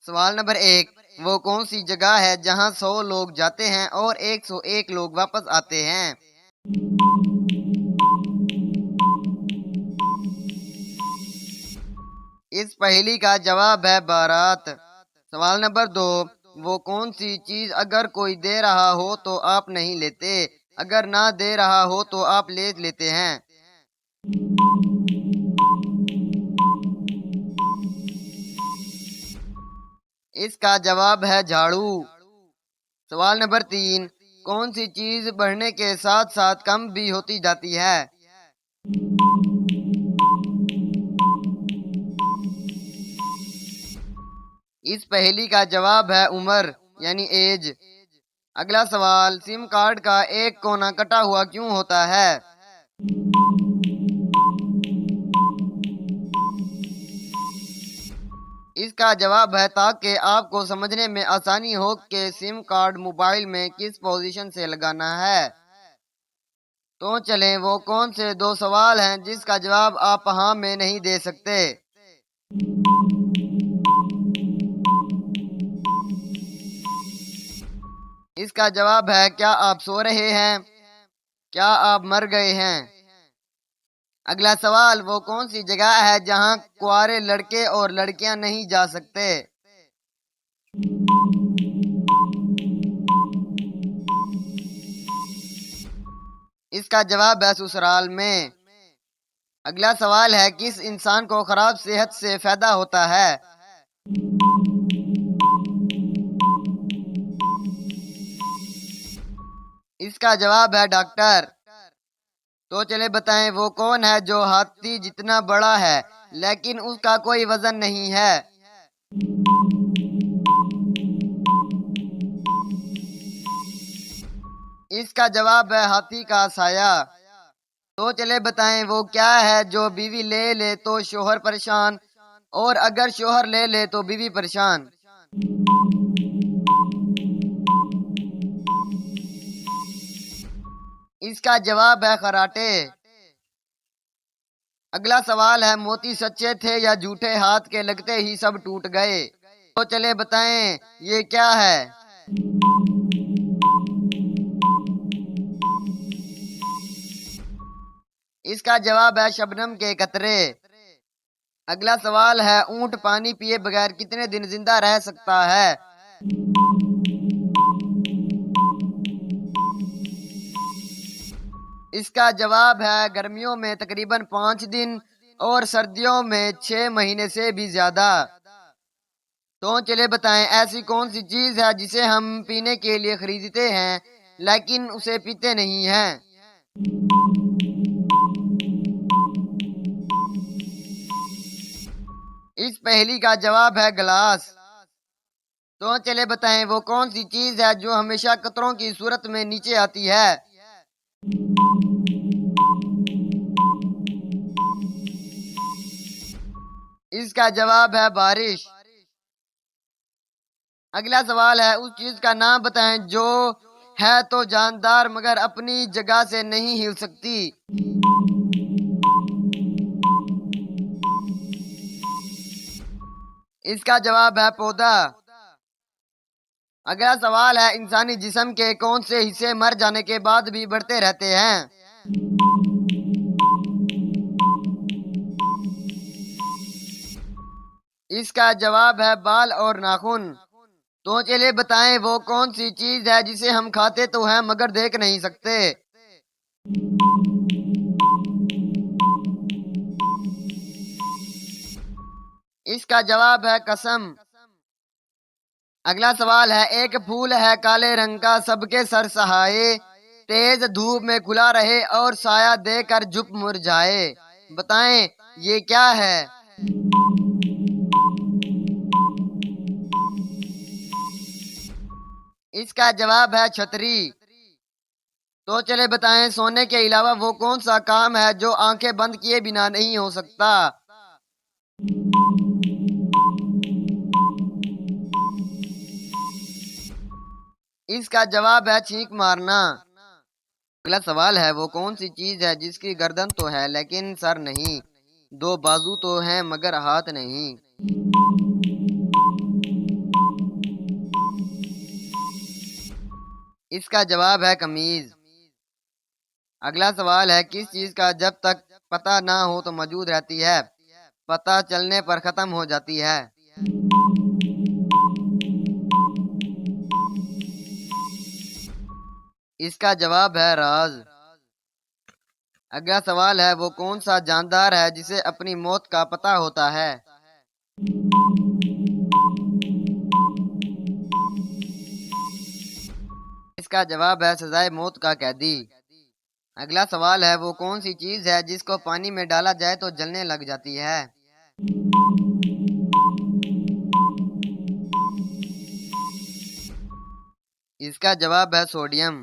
सवाल नंबर 1। वो कौन सी जगह है जहां 100 लोग जाते हैं और 101 लोग वापस आते हैं? इस पहेली का जवाब है बारात। सवाल नंबर 2। वो कौन सी चीज अगर कोई दे रहा हो तो आप नहीं लेते, अगर ना दे रहा हो तो आप ले लेते हैं? इसका जवाब है झाड़ू। सवाल नंबर 3। कौन सी चीज बढ़ने के साथ साथ कम भी होती जाती है? इस पहेली का जवाब है उम्र, यानी एज। अगला सवाल, सिम कार्ड का एक कोना कटा हुआ क्यों होता है? इसका जवाब है ताकि आपको समझने में आसानी हो कि सिम कार्ड मोबाइल में किस पोजीशन से लगाना है। तो चलें, वो कौन से दो सवाल हैं जिसका जवाब आप हाँ में नहीं दे सकते? इसका जवाब है, क्या आप सो रहे हैं? क्या आप मर गए हैं? अगला सवाल, वो कौन सी जगह है जहां कुंवारे लड़के और लड़कियां नहीं जा सकते? इसका जवाब है ससुराल में। अगला सवाल है, किस इंसान को खराब सेहत से फायदा होता है? इसका जवाब है डॉक्टर। तो चले बताएं, वो कौन है जो हाथी जितना बड़ा है लेकिन उसका कोई वजन नहीं है? इसका जवाब है हाथी का साया। तो चले बताएं, वो क्या है जो बीवी ले ले तो शोहर परेशान और अगर शोहर ले ले तो बीवी परेशान? इसका जवाब है खराटे। अगला सवाल है, मोती सच्चे थे या झूठे, हाथ के लगते ही सब टूट गए? तो चले बताएं, ये क्या है? इसका जवाब है शबनम के कतरे। अगला सवाल है, ऊंट पानी पिए बगैर कितने दिन जिंदा रह सकता है? इसका जवाब है गर्मियों में तकरीबन 5 दिन और सर्दियों में 6 महीने से भी ज्यादा। तो चले बताएं, ऐसी कौन सी चीज है जिसे हम पीने के लिए खरीदते हैं लेकिन उसे पीते नहीं हैं? इस पहेली का जवाब है गिलास। तो चले बताएं, वो कौन सी चीज है जो हमेशा कतरों की सूरत में नीचे आती है? इसका जवाब है बारिश। अगला सवाल है, उस चीज का नाम बताएं जो है तो जानदार मगर अपनी जगह से नहीं हिल सकती? इसका जवाब है पौधा। अगला सवाल है, इंसानी जिस्म के कौन से हिस्से मर जाने के बाद भी बढ़ते रहते हैं? इसका जवाब है बाल और नाखून। तो चलिए बताएं, वो कौन सी चीज है जिसे हम खाते तो हैं मगर देख नहीं सकते? इसका जवाब है कसम। अगला सवाल है, एक फूल है काले रंग का सबके सर सहाये, तेज धूप में खुला रहे और साया देकर झुप मुरझाए। बताएं, ये क्या है? इसका जवाब है छतरी। तो चले बताएं, सोने के अलावा वो कौन सा काम है जो आंखें बंद किए बिना नहीं हो सकता? इसका जवाब है छींक मारना। अगला सवाल है, वो कौन सी चीज है जिसकी गर्दन तो है लेकिन सर नहीं, दो बाजू तो हैं मगर हाथ नहीं? इसका जवाब है कमीज। अगला सवाल है, किस चीज का जब तक पता ना हो तो मौजूद रहती है, पता चलने पर खत्म हो जाती है? इसका जवाब है राज। अगला सवाल है, वो कौन सा जानदार है जिसे अपनी मौत का पता होता है? इसका जवाब है सजाए मौत का कैदी। अगला सवाल है, वो कौन सी चीज है जिसको पानी में डाला जाए तो जलने लग जाती है? इसका जवाब है सोडियम।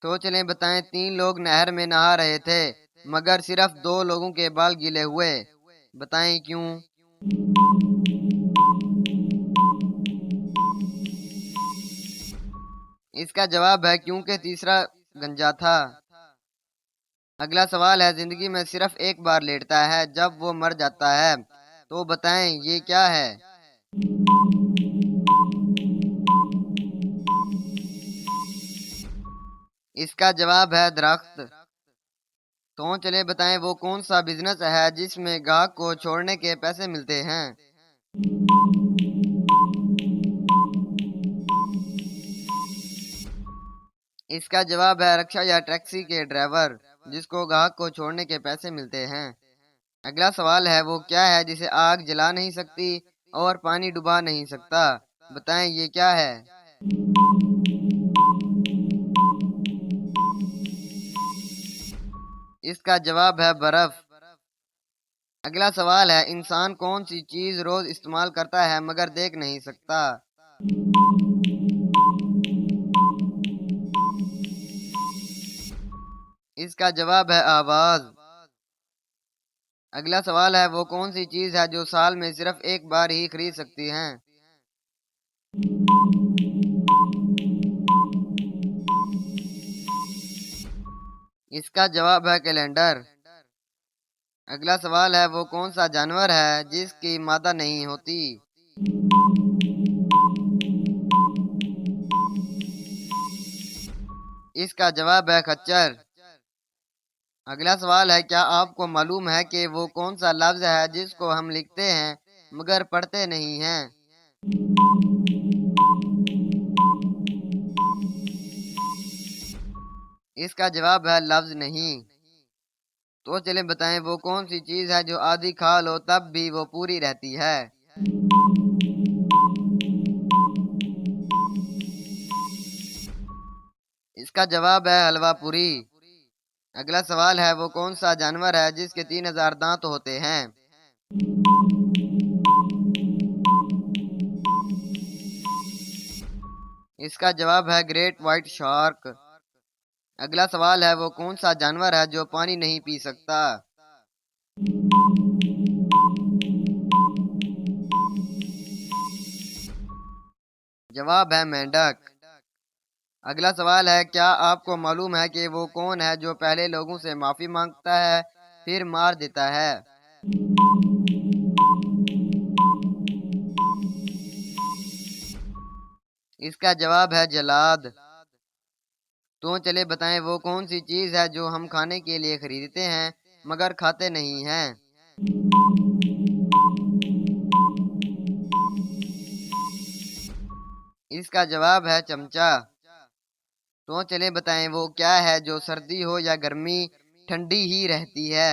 तो चलें बताएं, तीन लोग नहर में नहा रहे थे मगर सिर्फ दो लोगों के बाल गीले हुए, बताएं क्यों? इसका जवाब है क्योंकि तीसरा गंजा था। अगला सवाल है, जिंदगी में सिर्फ एक बार लेटता है जब वो मर जाता है, तो बताएं ये क्या है? इसका जवाब है दरख्त। तो चले बताएं, वो कौन सा बिजनेस है जिसमें ग्राहक को छोड़ने के पैसे मिलते हैं? इसका जवाब है रिक्शा या टैक्सी के ड्राइवर, जिसको ग्राहक को छोड़ने के पैसे मिलते हैं। अगला सवाल है, वो क्या है जिसे आग जला नहीं सकती और पानी डुबा नहीं सकता, बताएं ये क्या है? इसका जवाब है बर्फ। अगला सवाल है, इंसान कौन सी चीज रोज इस्तेमाल करता है मगर देख नहीं सकता? इसका जवाब है आवाज। अगला सवाल है, वो कौन सी चीज है जो साल में सिर्फ एक बार ही खरीद सकती हैं? इसका जवाब है कैलेंडर। अगला सवाल है, वो कौन सा जानवर है जिसकी मादा नहीं होती? इसका जवाब है खच्चर। अगला सवाल है, क्या आपको मालूम है कि वो कौन सा लफ्ज है जिसको हम लिखते हैं मगर पढ़ते नहीं हैं? इसका जवाब है लफ्ज नहीं। तो चले बताएं, वो कौन सी चीज है जो आधी खा लो तब भी वो पूरी रहती है? इसका जवाब है हलवा पूरी। अगला सवाल है, वो कौन सा जानवर है जिसके 3000 दांत होते हैं? इसका जवाब है ग्रेट व्हाइट शार्क। अगला सवाल है, वो कौन सा जानवर है जो पानी नहीं पी सकता? जवाब है मेंढक। अगला सवाल है, क्या आपको मालूम है कि वो कौन है जो पहले लोगों से माफी मांगता है फिर मार देता है? इसका जवाब है जलाद। तो चले बताएं, वो कौन सी चीज है जो हम खाने के लिए खरीदते हैं मगर खाते नहीं हैं? इसका जवाब है चमचा। तो चले बताएं, वो क्या है जो सर्दी हो या गर्मी ठंडी ही रहती है?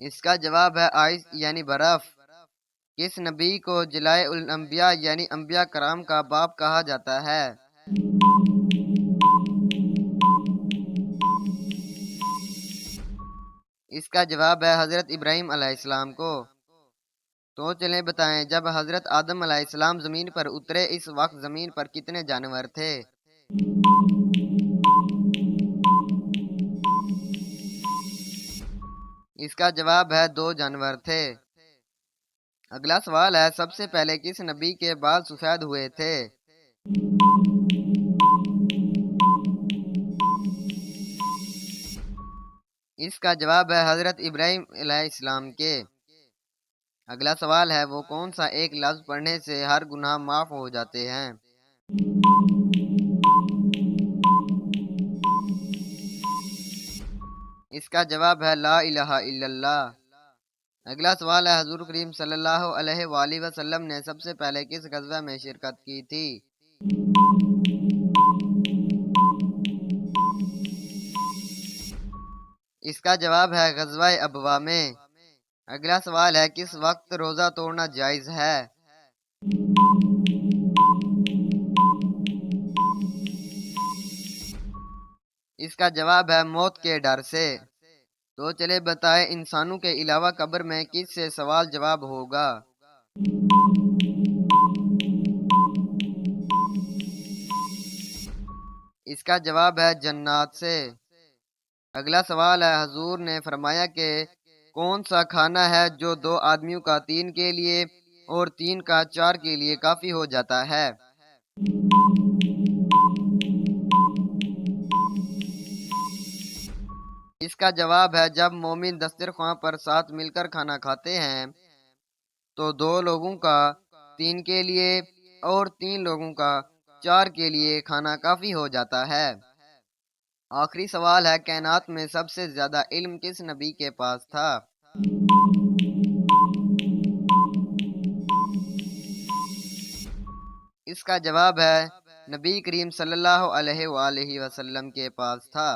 इसका जवाब है आइस यानी बर्फ। किस नबी को जलाए उल अंबिया यानी अंबिया कराम का बाप कहा जाता है? इसका जवाब है हजरत इब्राहिम अलैहिस्सलाम को। तो चलें बताएं, जब हजरत आदम अलैहिस्सलाम जमीन पर उतरे इस वक्त जमीन पर कितने जानवर थे? इसका जवाब है 2 जानवर थे। अगला सवाल है, सबसे पहले किस नबी के बाल सफेद हुए थे? इसका जवाब है हजरत इब्राहिम अलैहिस्सलाम के। अगला सवाल है, वो कौन सा एक लफ्ज पढ़ने से हर गुनाह माफ हो जाते हैं? इसका जवाब है ला इलाहा इल्लल्लाह। अगला सवाल है, हजूर करीम सल्लल्लाहु अलैहि वसल्लम ने सबसे पहले किस गज़वा में शिरकत की थी? इसका जवाब है गज़वा अबवा में। अगला सवाल है, किस वक्त रोज़ा तोड़ना जायज़ है? इसका जवाब है मौत के डर से। तो चले बताएं, इंसानों के अलावा कब्र में किस से सवाल जवाब होगा? इसका जवाब है जन्नत से। अगला सवाल है, हजूर ने फरमाया कि कौन सा खाना है जो दो आदमियों का तीन के लिए और तीन का चार के लिए काफी हो जाता है? इसका जवाब है जब मोमिन दस्तरख्वां पर साथ मिलकर खाना खाते हैं तो दो लोगों का तीन के लिए और तीन लोगों का चार के लिए खाना काफी हो जाता है। आखिरी सवाल है, कायनात में सबसे ज्यादा इल्म किस नबी के पास था? इसका जवाब है नबी करीम सल्लल्लाहु अलैहि वसल्लम के पास था।